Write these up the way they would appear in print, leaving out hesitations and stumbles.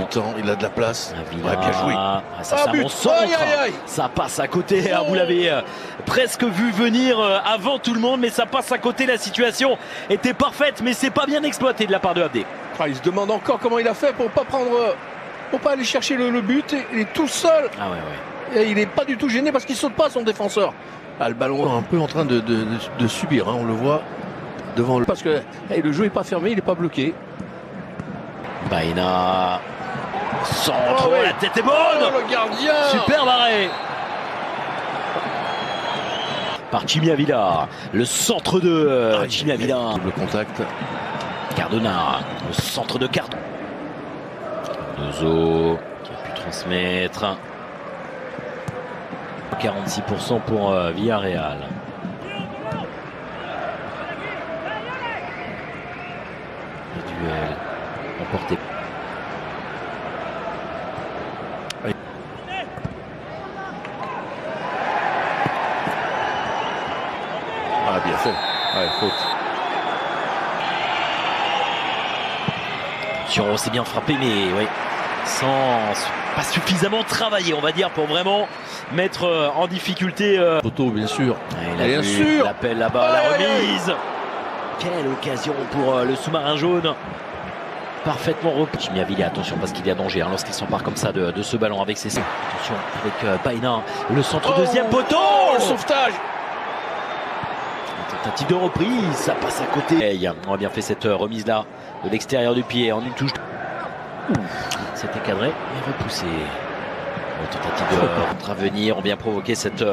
Temps, il a de la place. Ouais, bien joué. Ça, c'est un bon centre. Ça passe à côté. Vous l'avez presque vu venir avant tout le monde, mais ça passe à côté. La situation était parfaite, mais c'est pas bien exploité de la part de Abdé. Il se demande encore comment il a fait pour pas aller chercher le but. Il est tout seul. Ah ouais. Et il n'est pas du tout gêné parce qu'il saute pas son défenseur. Le ballon est un peu en train de subir. On le voit devant le. Parce que le jeu est pas fermé, il est pas bloqué. Baena. Centre, la tête est bonne. Le gardien. Superbe arrêt par Jimmy Avila. Le centre de Jimmy Avila. Le contact. Cardona, le centre de Cardona. Cardozo qui a pu transmettre. 46% pour Villarreal. Le duel remporté. Bien fait. Faute. On s'est bien frappé, mais oui, pas suffisamment travaillé, on va dire, pour vraiment mettre en difficulté. Photo, bien sûr. Bien sûr. L'appel là-bas, la remise. Quelle occasion pour le sous-marin jaune. Parfaitement repris. Jimmy Avila, attention parce qu'il y a danger lorsqu'il s'empare comme ça de ce ballon avec ses. Attention avec Baena, le centre deuxième poteau. Le sauvetage. Tentative de reprise, ça passe à côté. On a bien fait cette remise là de l'extérieur du pied en une touche. C'était cadré et repoussé. Tentative de contravenir, on vient provoquer cette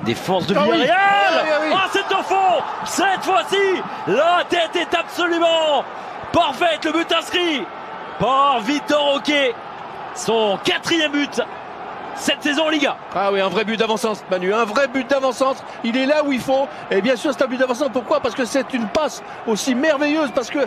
défense de Villarreal. C'est au fond. Cette fois-ci, la tête est absolument parfaite. Le but inscrit par Vitor Roque. Son 4e but cette saison en Liga. Un vrai but d'avant-centre, Manu, un vrai but d'avant-centre. Il est là où il faut. Et bien sûr, c'est un but d'avant-centre. Pourquoi? Parce que c'est une passe aussi merveilleuse. Parce que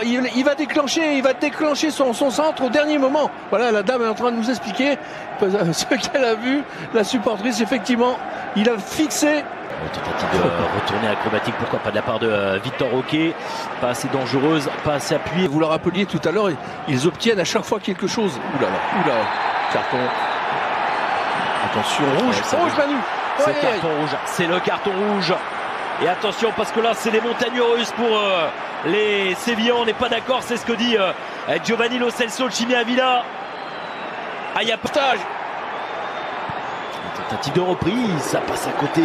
il va déclencher son centre au dernier moment. Voilà, la dame est en train de nous expliquer ce qu'elle a vu. La supportrice, effectivement, il a fixé. Tentative de retourner acrobatique, pourquoi pas de la part de Vitor Roque. Pas assez dangereuse, pas assez appuyée. Vous le rappeliez tout à l'heure, ils obtiennent à chaque fois quelque chose. Oula, carton. Attention, rouge, Manu. C'est le carton rouge, c'est le carton rouge. Et attention parce que là c'est les montagnes russes pour les Sévillans. On n'est pas d'accord, c'est ce que dit Giovanni Lo Celso, Jimmy Avila. Il y a partage. Tentative de reprise, ça passe à côté.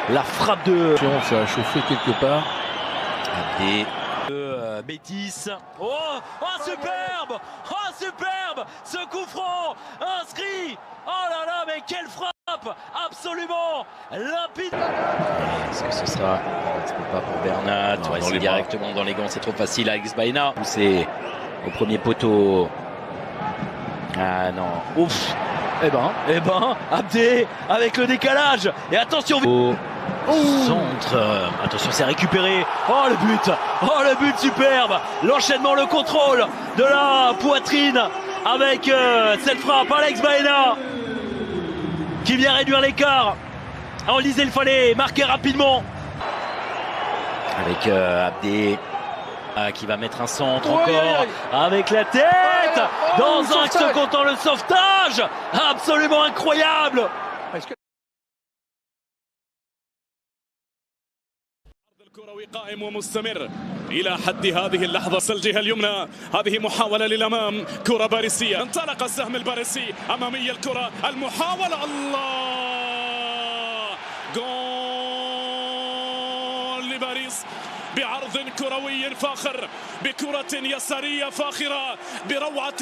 La frappe de. Ça a chauffé quelque part. Abdé. Bétis. Superbe! Superbe! Ce coup franc inscrit! Oh là là, mais quelle frappe! Absolument limpide! Est-ce que ce sera? Ce n'est pas pour Bernat. C'est directement dans les gants, c'est trop facile. Alex Baena. C'est au premier poteau. Ah non. Ouf! Eh ben, Abdé avec le décalage. Et attention! Centre, attention, c'est récupéré. Le but superbe. L'enchaînement, le contrôle de la poitrine avec cette frappe. Alex Baena qui vient réduire l'écart. On le disait, il fallait marquer rapidement. Avec Abdé qui va mettre un centre encore avec la tête dans un axe comptant le sauvetage. Absolument incroyable. الكروي قائم ومستمر إلى حد هذه اللحظة. الجهة اليمنى هذه محاولة للأمام، كرة باريسية، انطلق السهم الباريسي أمامية الكرة، المحاولة، الله، جول لباريس بعرض كروي فاخر، بكرة يسارية فاخرة، بروعة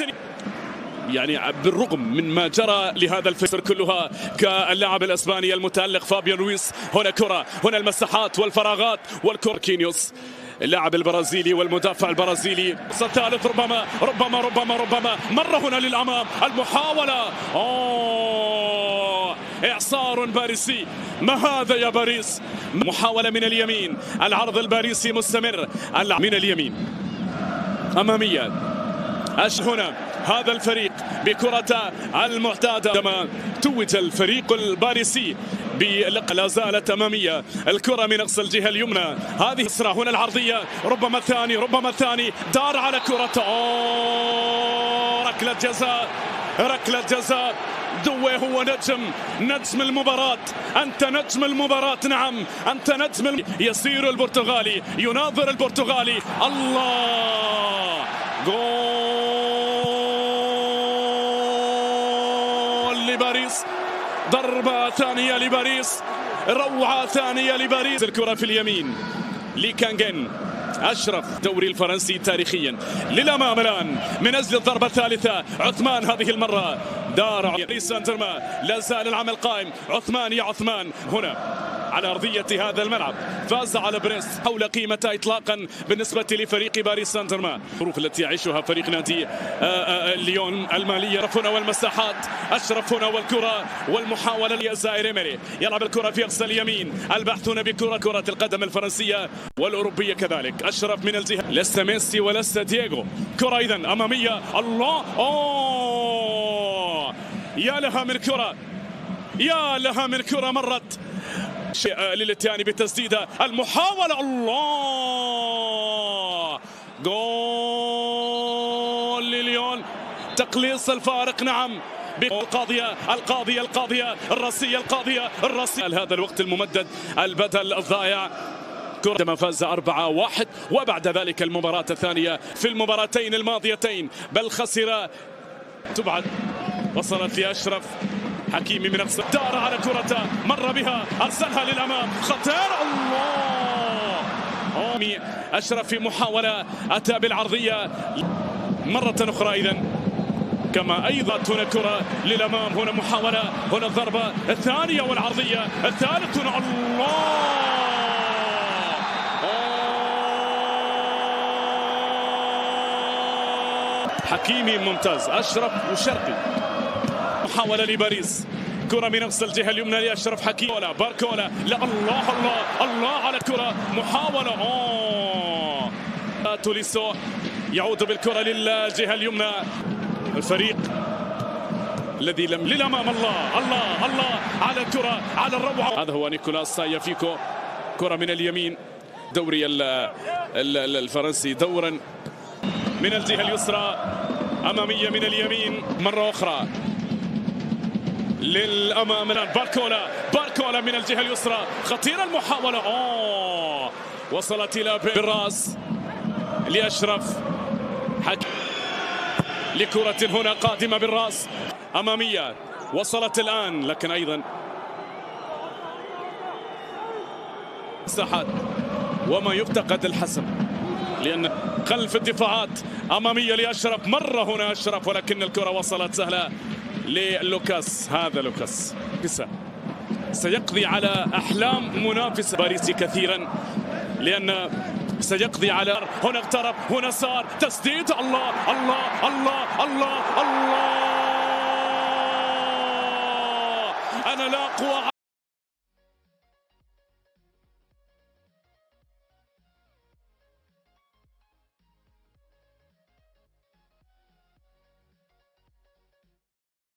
يعني بالرغم من ما جرى لهذا الفسر كلها كاللاعب الاسباني المتألق فابيان رويس. هنا كرة، هنا المساحات والفراغات والكرة. كينيوس اللاعب البرازيلي والمدافع البرازيلي. الثالث ربما مرة هنا للأمام، المحاولة، إعصار باريسي. ما هذا يا باريس؟ محاولة من اليمين، العرض الباريسي مستمر من اليمين أمامية. هنا هذا الفريق بكرة المعتادة كما توج الفريق الباريسي لا زالت أمامية الكرة من أقصى الجهة اليمنى. هذه إسراء، هنا العرضية، ربما الثاني دار على كرة ركلة جزاء، ركلة جزاء. دوي هو نجم المباراة. أنت نجم المباراة، نعم أنت نجم يسير البرتغالي، يناظر البرتغالي. الله، جول لباريس، ضربة ثانية لباريس، روعة ثانية لباريس. الكرة في اليمين لكانجين، أشرف دوري الفرنسي تاريخيا للأمام الآن من أجل الضربة الثالثة. عثمان هذه المرة دار باريس سان جيرمان، لا زال العمل قائم. عثمان يا عثمان هنا على أرضية هذا الملعب، فاز على بريست حول قيمته إطلاقا بالنسبة لفريق باريس سان جيرمان. الظروف التي يعيشها فريق نادي ليون المالية. أشرف هنا والمساحات، أشرف هنا والكرة والمحاولة لزائر إيميري، يلعب الكرة في أقصى اليمين. البحث هنا كرة القدم الفرنسية والأوروبية كذلك. أشرف من الجهة، لست ميسي ولست دييغو. كرة إذن أمامية، الله، يا لها من كرة، يا لها من كرة مرت للاتيان بتسديدة. المحاولة، الله، جول لليون، تقليص الفارق. نعم، القاضية الراسية، هذا الوقت الممدد، البدل الضائع. كرة فاز 4-1، وبعد ذلك المباراة الثانية في المباراتين الماضيتين، بل خسر. تبعد، وصلت لأشرف حكيمي من أقصى، دار على كرته، مر بها، أرسلها للأمام، خطير، الله. أشرف في محاولة، أتى بالعرضية مرة أخرى. إذن كما أيضا هنا كرة للأمام، هنا محاولة، هنا الضربة الثانية والعرضية الثالث، الله. حكيمي ممتاز، أشرف وشرقي. محاولة لباريس، كرة من أقصى الجهة اليمنى لأشرف حكيمي، باركولا، لا، الله على الكرة، محاولة، توليسو يعود بالكرة للجهة اليمنى. الفريق الذي للأمام، الله على الكرة، على الروعة. هذا هو نيكولاس سايافيكو، كرة من اليمين. دوري الفرنسي دورا من الجهة اليسرى، أمامية من اليمين مرة أخرى للأمام. باركولا من الجهة اليسرى، خطيرة المحاولة، وصلت إلى بالراس لأشرف لكرة هنا قادمة بالراس أمامية، وصلت الآن، لكن أيضا مساحات وما يفتقد الحسم، لأن خلف الدفاعات. أمامية لأشرف، مرة هنا أشرف، ولكن الكرة وصلت سهلة للوكاس. هذا لوكاس سيقضي على أحلام منافس باريسي كثيرا، لأن سيقضي على هنا اقترب، هنا صار تسديد، الله، أنا لا أقوى